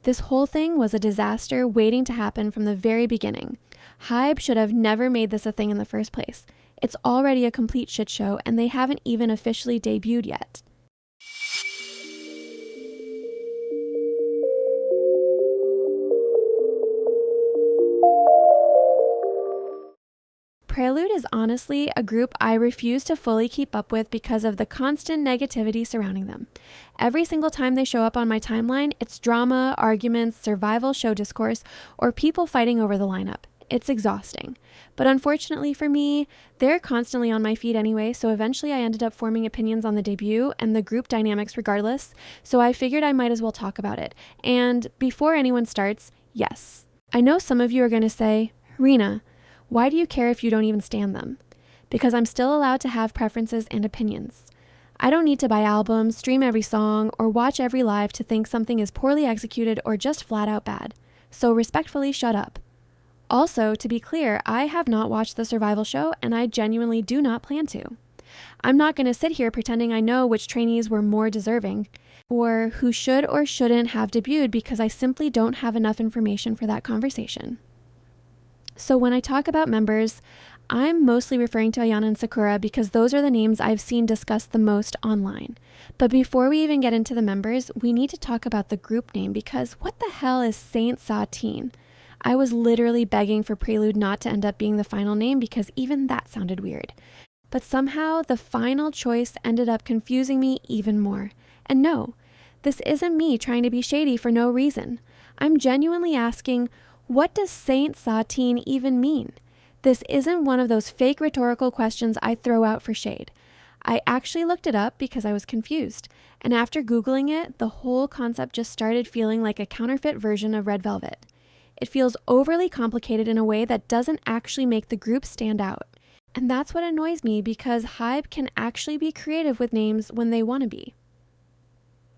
This whole thing was a disaster waiting to happen from the very beginning. HYBE should have never made this a thing in the first place. It's already a complete shit show, and they haven't even officially debuted yet. Prelude is honestly a group I refuse to fully keep up with because of the constant negativity surrounding them. Every single time they show up on my timeline, it's drama, arguments, survival show discourse, or people fighting over the lineup. It's exhausting. But unfortunately for me, they're constantly on my feed anyway, so eventually I ended up forming opinions on the debut and the group dynamics regardless, so I figured I might as well talk about it. And before anyone starts, yes, I know some of you are going to say, Rena, why do you care if you don't even stand them? Because I'm still allowed to have preferences and opinions. I don't need to buy albums, stream every song, or watch every live to think something is poorly executed or just flat out bad. So respectfully, shut up. Also, to be clear, I have not watched the survival show, and I genuinely do not plan to. I'm not going to sit here pretending I know which trainees were more deserving, or who should or shouldn't have debuted because I simply don't have enough information for that conversation. So when I talk about members, I'm mostly referring to Ayana and Sakura because those are the names I've seen discussed the most online. But before we even get into the members, we need to talk about the group name because what the hell is Satine? I was literally begging for Prelude not to end up being the final name because even that sounded weird. But somehow the final choice ended up confusing me even more. And no, this isn't me trying to be shady for no reason. I'm genuinely asking, what does Satine even mean? This isn't one of those fake rhetorical questions I throw out for shade. I actually looked it up because I was confused, and after Googling it, the whole concept just started feeling like a counterfeit version of Red Velvet. It feels overly complicated in a way that doesn't actually make the group stand out. And that's what annoys me because HYBE can actually be creative with names when they want to be.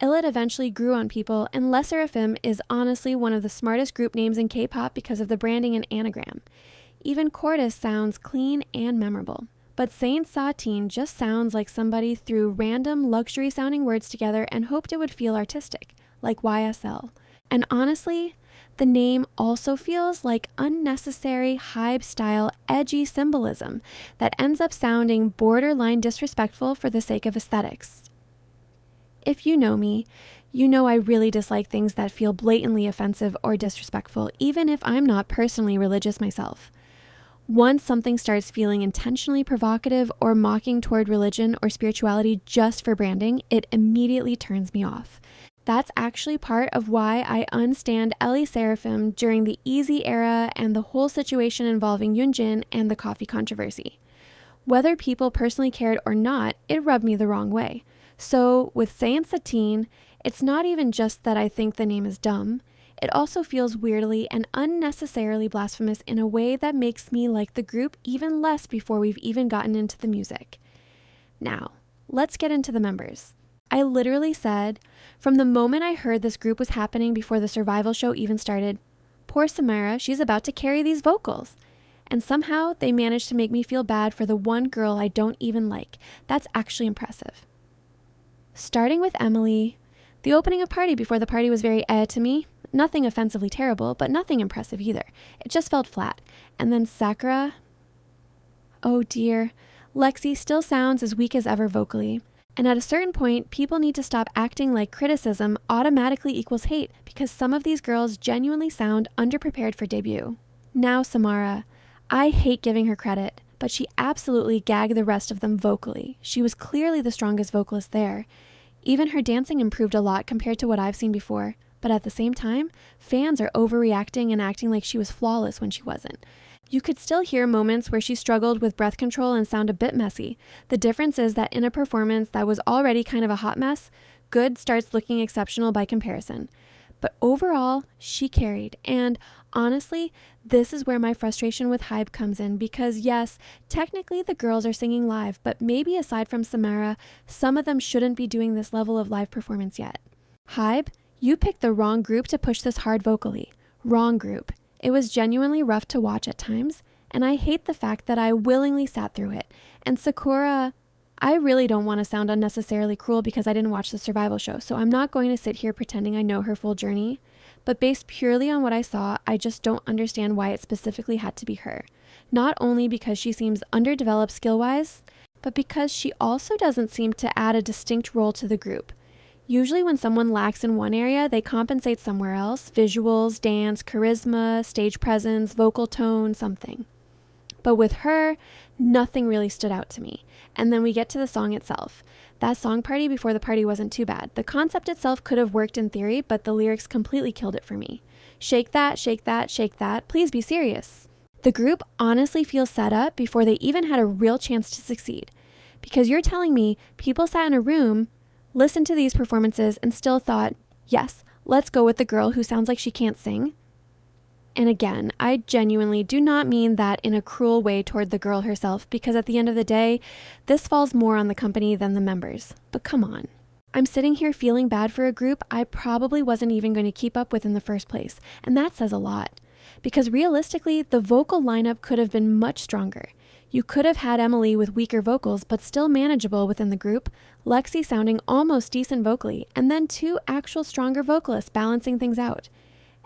Illit eventually grew on people, and Les Seraphim is honestly one of the smartest group names in K-pop because of the branding and anagram. Even Chorus sounds clean and memorable. But Satine just sounds like somebody threw random luxury-sounding words together and hoped it would feel artistic, like YSL. And honestly, the name also feels like unnecessary HYBE-style edgy symbolism that ends up sounding borderline disrespectful for the sake of aesthetics. If you know me, you know I really dislike things that feel blatantly offensive or disrespectful, even if I'm not personally religious myself. Once something starts feeling intentionally provocative or mocking toward religion or spirituality just for branding, it immediately turns me off. That's actually part of why I unstand Les Seraphim during the Easy era and the whole situation involving Yoonjin and the coffee controversy. Whether people personally cared or not, it rubbed me the wrong way. So with Satine, it's not even just that I think the name is dumb. It also feels weirdly and unnecessarily blasphemous in a way that makes me like the group even less before we've even gotten into the music. Now, let's get into the members. I literally said, from the moment I heard this group was happening before the survival show even started, poor Samara, she's about to carry these vocals. And somehow they managed to make me feel bad for the one girl I don't even like. That's actually impressive. Starting with Emily, the opening of Party before the party was very to me. Nothing offensively terrible, but nothing impressive either. It just felt flat. And then Sakura, oh dear, Lexi still sounds as weak as ever vocally. And at a certain point, people need to stop acting like criticism automatically equals hate because some of these girls genuinely sound underprepared for debut. Now Samara, I hate giving her credit, but she absolutely gagged the rest of them vocally. She was clearly the strongest vocalist there. Even her dancing improved a lot compared to what I've seen before, but at the same time, fans are overreacting and acting like she was flawless when she wasn't. You could still hear moments where she struggled with breath control and sound a bit messy. The difference is that in a performance that was already kind of a hot mess, good starts looking exceptional by comparison. But overall, she carried, and honestly, this is where my frustration with HYBE comes in because yes, technically the girls are singing live, but maybe aside from Samara, some of them shouldn't be doing this level of live performance yet. HYBE, you picked the wrong group to push this hard vocally. Wrong group. It was genuinely rough to watch at times, and I hate the fact that I willingly sat through it. And Sakura, I really don't want to sound unnecessarily cruel because I didn't watch the survival show, so I'm not going to sit here pretending I know her full journey. but based purely on what I saw, I just don't understand why it specifically had to be her. Not only because she seems underdeveloped skill-wise, but because she also doesn't seem to add a distinct role to the group. Usually when someone lacks in one area, they compensate somewhere else: visuals, dance, charisma, stage presence, vocal tone, something. But with her, nothing really stood out to me. And then we get to the song itself. That song party before the party wasn't too bad. The concept itself could have worked in theory, but the lyrics completely killed it for me. Shake that, shake that, shake that. Please be serious. The group honestly feels set up before they even had a real chance to succeed. Because you're telling me people sat in a room, listened to these performances, and still thought, yes, let's go with the girl who sounds like she can't sing. And again, I genuinely do not mean that in a cruel way toward the girl herself, because at the end of the day, this falls more on the company than the members. But come on. I'm sitting here feeling bad for a group I probably wasn't even going to keep up with in the first place, and that says a lot. Because realistically, the vocal lineup could have been much stronger. You could have had Emily with weaker vocals, but still manageable within the group, Lexi sounding almost decent vocally, and then 2 actual stronger vocalists balancing things out.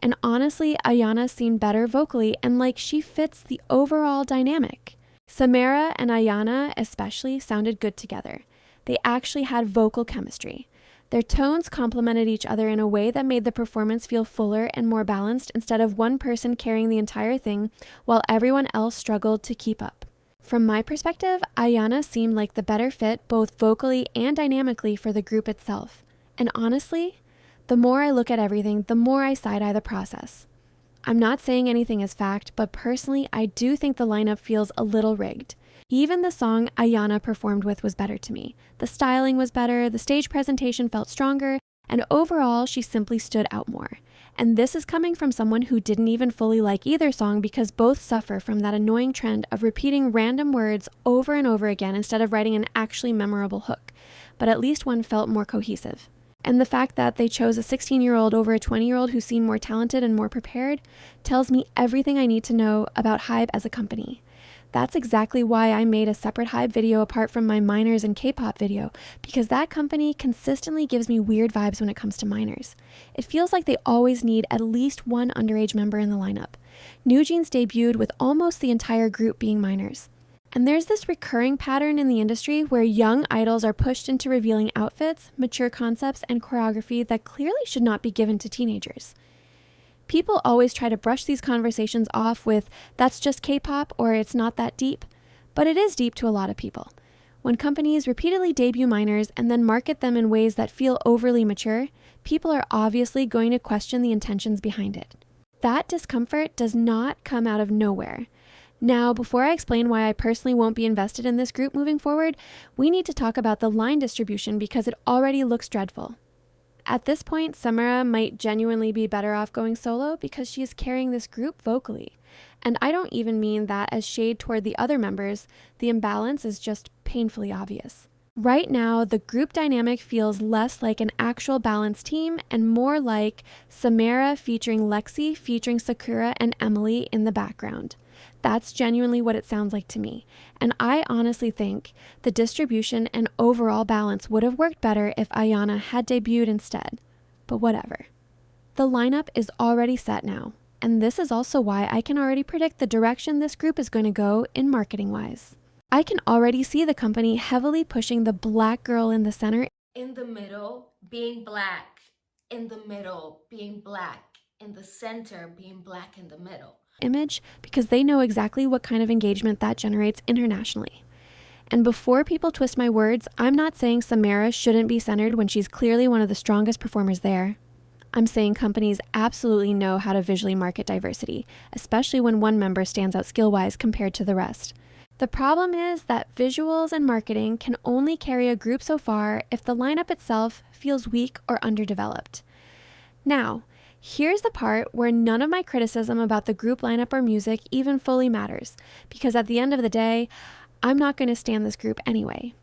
And honestly, Ayana seemed better vocally and like she fits the overall dynamic. Samara and Ayana especially sounded good together. They actually had vocal chemistry. Their tones complemented each other in a way that made the performance feel fuller and more balanced instead of one person carrying the entire thing while everyone else struggled to keep up. From my perspective, Ayana seemed like the better fit both vocally and dynamically for the group itself. And honestly, the more I look at everything, the more I side-eye the process. I'm not saying anything is fact, but personally, I do think the lineup feels a little rigged. Even the song Ayana performed with was better to me. The styling was better, the stage presentation felt stronger, and overall, she simply stood out more. And this is coming from someone who didn't even fully like either song because both suffer from that annoying trend of repeating random words over and over again instead of writing an actually memorable hook. But at least one felt more cohesive. And the fact that they chose a 16-year-old over a 20-year-old who seemed more talented and more prepared tells me everything I need to know about HYBE as a company. That's exactly why I made a separate HYBE video apart from my minors and K-pop video, because that company consistently gives me weird vibes when it comes to minors. It feels like they always need at least one underage member in the lineup. New Jeans debuted with almost the entire group being minors. And there's this recurring pattern in the industry where young idols are pushed into revealing outfits, mature concepts, and choreography that clearly should not be given to teenagers. People always try to brush these conversations off with, that's just K-pop or it's not that deep. But it is deep to a lot of people. When companies repeatedly debut minors and then market them in ways that feel overly mature, people are obviously going to question the intentions behind it. That discomfort does not come out of nowhere. Now, before I explain why I personally won't be invested in this group moving forward, we need to talk about the line distribution because it already looks dreadful. At this point, Samara might genuinely be better off going solo because she is carrying this group vocally. And I don't even mean that as shade toward the other members. The imbalance is just painfully obvious. Right now, the group dynamic feels less like an actual balanced team and more like Samara featuring Lexi featuring Sakura and Emily in the background. That's genuinely what it sounds like to me. And I honestly think the distribution and overall balance would have worked better if Ayana had debuted instead. But whatever. The lineup is already set now. And this is also why I can already predict the direction this group is going to go in marketing-wise. I can already see the company heavily pushing the black girl in the center, in the middle being black, in the middle being black, in the center being black in the middle image because they know exactly what kind of engagement that generates internationally. And before people twist my words, I'm not saying Samara shouldn't be centered when she's clearly one of the strongest performers there. I'm saying companies absolutely know how to visually market diversity, especially when one member stands out skill-wise compared to the rest. The problem is that visuals and marketing can only carry a group so far if the lineup itself feels weak or underdeveloped. Now, here's the part where none of my criticism about the group lineup or music even fully matters, because at the end of the day, I'm not going to stand this group anyway.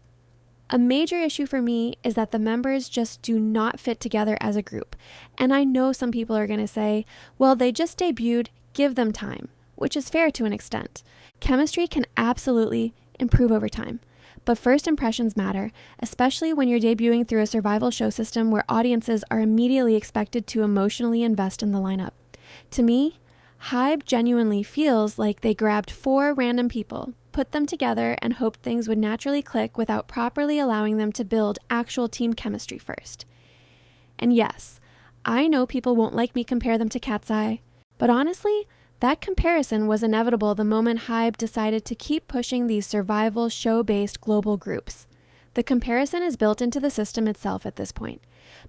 A major issue for me is that the members just do not fit together as a group, and I know some people are going to say, well, they just debuted, give them time, which is fair to an extent. Chemistry can absolutely improve over time, but first impressions matter, especially when you're debuting through a survival show system where audiences are immediately expected to emotionally invest in the lineup. To me, HYBE genuinely feels like they grabbed 4 random people, put them together, and hoped things would naturally click without properly allowing them to build actual team chemistry first. And yes, I know people won't like me compare them to KATSEYE, but honestly, that comparison was inevitable the moment HYBE decided to keep pushing these survival show-based global groups. The comparison is built into the system itself at this point.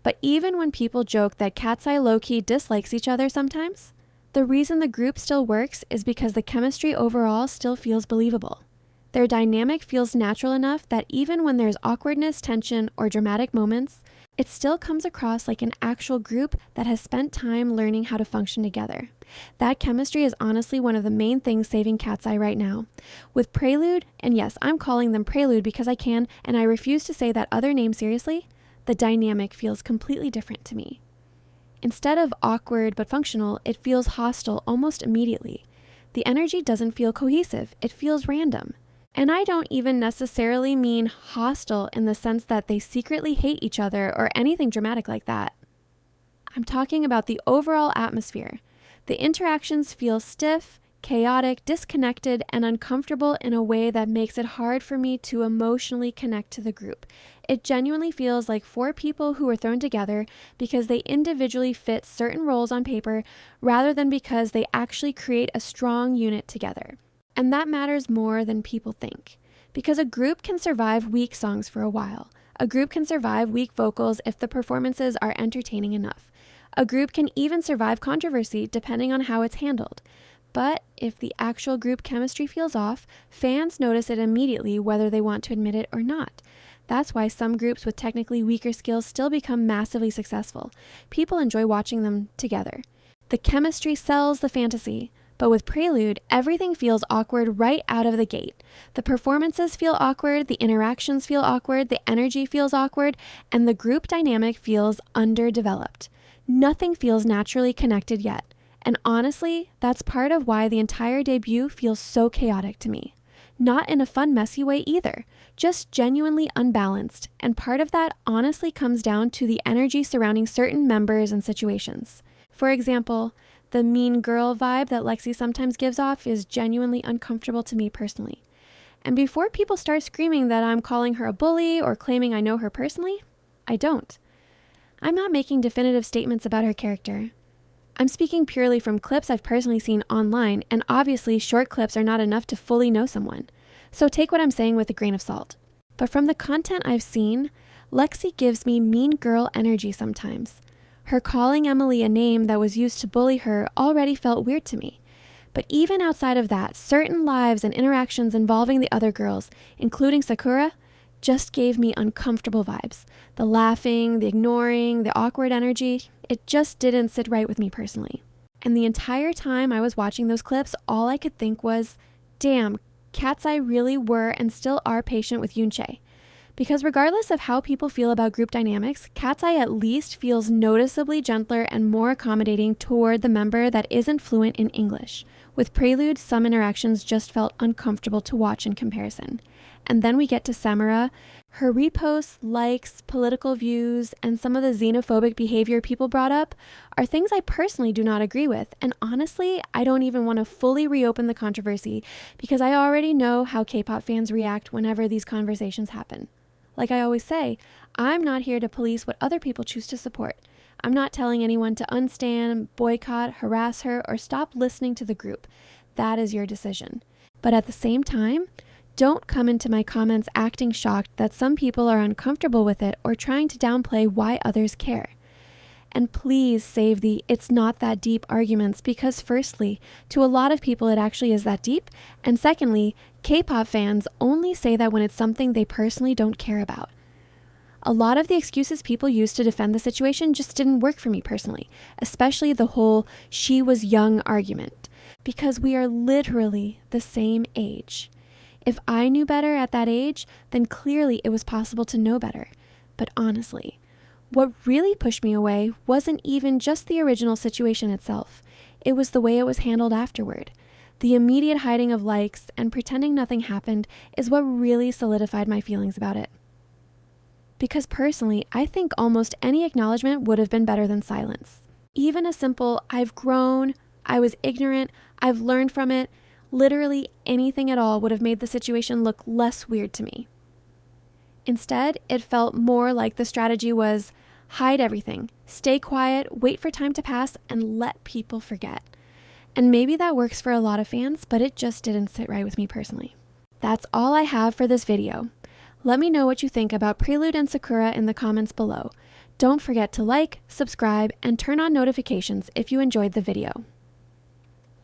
But even when people joke that KATSEYE low-key dislikes each other sometimes, the reason the group still works is because the chemistry overall still feels believable. Their dynamic feels natural enough that even when there's awkwardness, tension, or dramatic moments, it still comes across like an actual group that has spent time learning how to function together. That chemistry is honestly one of the main things saving KATSEYE right now. With Prelude, and yes, I'm calling them Prelude because I can, and I refuse to say that other name seriously, the dynamic feels completely different to me. Instead of awkward but functional, it feels hostile almost immediately. The energy doesn't feel cohesive, it feels random. And I don't even necessarily mean hostile in the sense that they secretly hate each other or anything dramatic like that. I'm talking about the overall atmosphere. The interactions feel stiff, chaotic, disconnected, and uncomfortable in a way that makes it hard for me to emotionally connect to the group. It genuinely feels like 4 people who were thrown together because they individually fit certain roles on paper rather than because they actually create a strong unit together. And that matters more than people think. Because a group can survive weak songs for a while. A group can survive weak vocals if the performances are entertaining enough. A group can even survive controversy depending on how it's handled. But if the actual group chemistry feels off, fans notice it immediately whether they want to admit it or not. That's why some groups with technically weaker skills still become massively successful. People enjoy watching them together. The chemistry sells the fantasy. But with Prelude, everything feels awkward right out of the gate. The performances feel awkward, the interactions feel awkward, the energy feels awkward, and the group dynamic feels underdeveloped. Nothing feels naturally connected yet. And honestly, that's part of why the entire debut feels so chaotic to me. Not in a fun, messy way either, just genuinely unbalanced. And part of that honestly comes down to the energy surrounding certain members and situations. For example, the mean girl vibe that Lexi sometimes gives off is genuinely uncomfortable to me personally. And before people start screaming that I'm calling her a bully or claiming I know her personally, I don't. I'm not making definitive statements about her character. I'm speaking purely from clips I've personally seen online, and obviously short clips are not enough to fully know someone. So take what I'm saying with a grain of salt. But from the content I've seen, Lexi gives me mean girl energy sometimes. Her calling Emily a name that was used to bully her already felt weird to me. But even outside of that, certain lives and interactions involving the other girls, including Sakura, just gave me uncomfortable vibes. The laughing, the ignoring, the awkward energy, it just didn't sit right with me personally. And the entire time I was watching those clips, all I could think was, damn, KATSEYE really were and still are patient with Yoonchae. Because regardless of how people feel about group dynamics, KATSEYE at least feels noticeably gentler and more accommodating toward the member that isn't fluent in English. With Prelude, some interactions just felt uncomfortable to watch in comparison. And then we get to Samara. Her reposts, likes, political views, and some of the xenophobic behavior people brought up are things I personally do not agree with. And honestly, I don't even want to fully reopen the controversy because I already know how K-pop fans react whenever these conversations happen. Like I always say, I'm not here to police what other people choose to support. I'm not telling anyone to unstan, boycott, harass her, or stop listening to the group. That is your decision. But at the same time, don't come into my comments acting shocked that some people are uncomfortable with it or trying to downplay why others care. And please save the "it's not that deep" arguments because firstly, to a lot of people it actually is that deep, and secondly, K-pop fans only say that when it's something they personally don't care about. A lot of the excuses people use to defend the situation just didn't work for me personally, especially the whole "she was young" argument, because we are literally the same age. If I knew better at that age, then clearly it was possible to know better. But honestly, what really pushed me away wasn't even just the original situation itself. It was the way it was handled afterward. The immediate hiding of likes and pretending nothing happened is what really solidified my feelings about it. Because personally, I think almost any acknowledgement would have been better than silence. Even a simple, I've grown, I was ignorant, I've learned from it, literally anything at all would have made the situation look less weird to me. Instead, it felt more like the strategy was hide everything, stay quiet, wait for time to pass, and let people forget. And maybe that works for a lot of fans, but it just didn't sit right with me personally. That's all I have for this video. Let me know what you think about Prelude and Sakura in the comments below. Don't forget to like, subscribe, and turn on notifications if you enjoyed the video.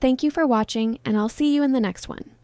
Thank you for watching, and I'll see you in the next one.